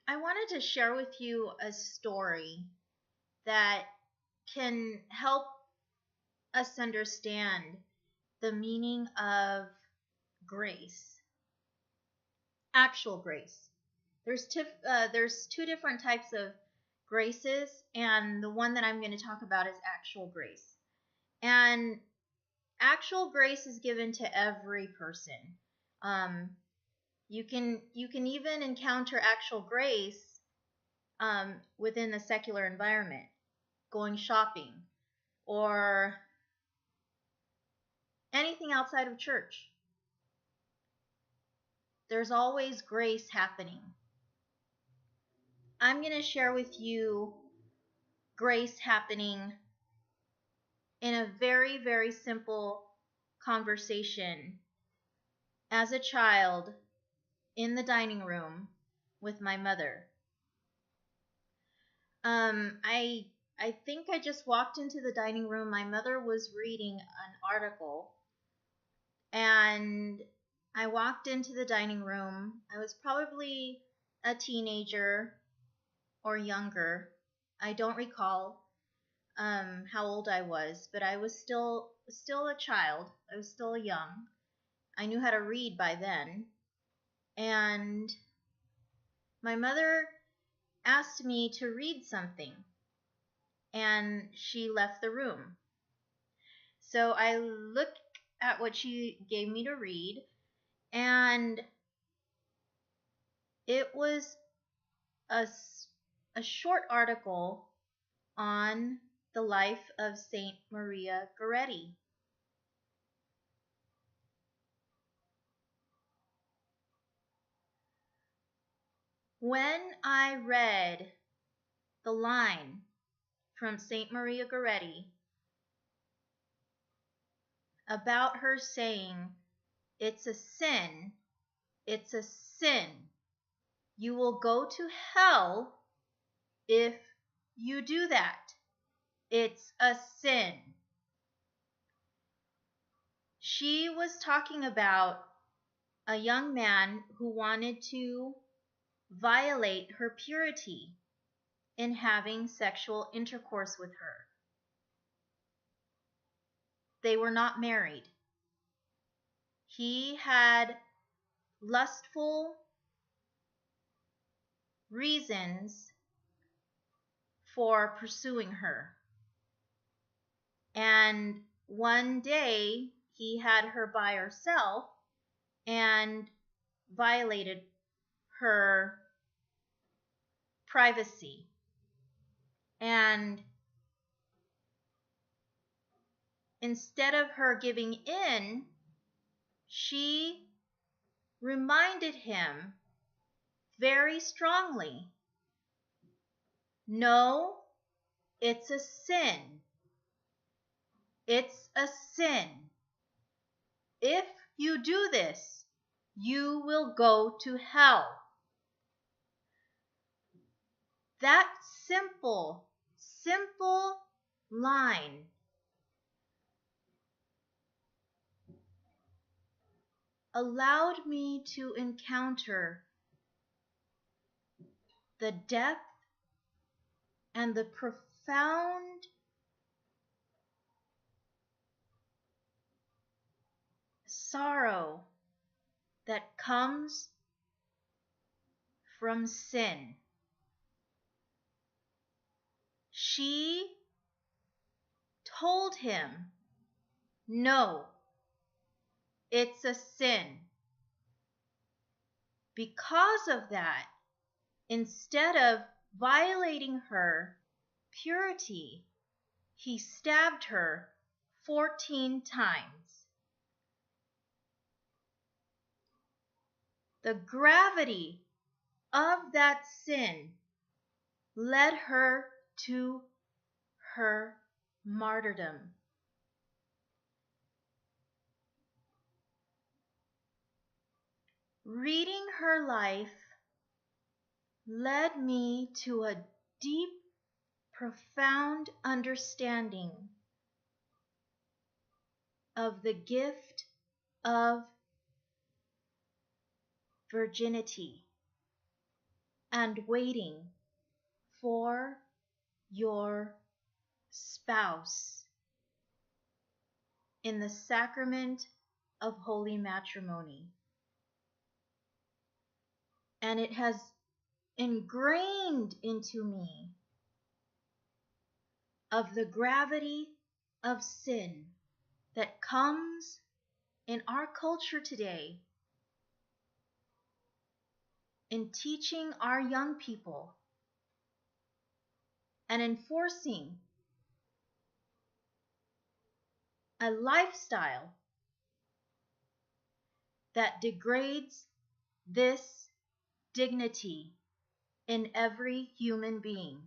I wanted to share with you a story that can help us understand the meaning of grace, actual grace. There's two different types of graces, and the one that I'm going to talk about is actual grace. And actual grace is given to every person. You can even encounter actual grace within the secular environment, going shopping, or anything outside of church. There's always grace happening. I'm going to share with you grace happening in a very, very simple conversation as a child in the dining room with my mother. I think I just walked into the dining room. My mother was reading an article, and I walked into the dining room. I was probably a teenager or younger. I don't recall how old I was, but I was still a child. I was still young. I knew how to read by then. And my mother asked me to read something, and she left the room. So I looked at what she gave me to read, and it was a short article on the life of Saint Maria Goretti. When I read the line from Saint Maria Goretti about her saying, "It's a sin, it's a sin. You will go to hell if you do that. It's a sin." She was talking about a young man who wanted to violate her purity in having sexual intercourse with her. They were not married. He had lustful reasons for pursuing her. And one day he had her by herself and violated her privacy. And instead of her giving in, she reminded him very strongly, "No, it's a sin. It's a sin. If you do this, you will go to hell." That simple line allowed me to encounter the depth and the profound sorrow that comes from sin. She told him, "No, it's a sin." Because of that, instead of violating her purity, he stabbed her 14 times. The gravity of that sin led her to her martyrdom. Reading her life led me to a deep, profound understanding of the gift of virginity and waiting for your spouse in the sacrament of holy matrimony. And it has ingrained into me of the gravity of sin that comes in our culture today in teaching our young people and enforcing a lifestyle that degrades this dignity in every human being.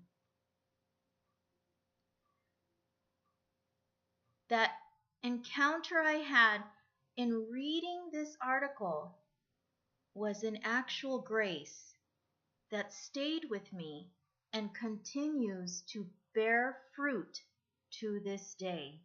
That encounter I had in reading this article was an actual grace that stayed with me and continues to bear fruit to this day.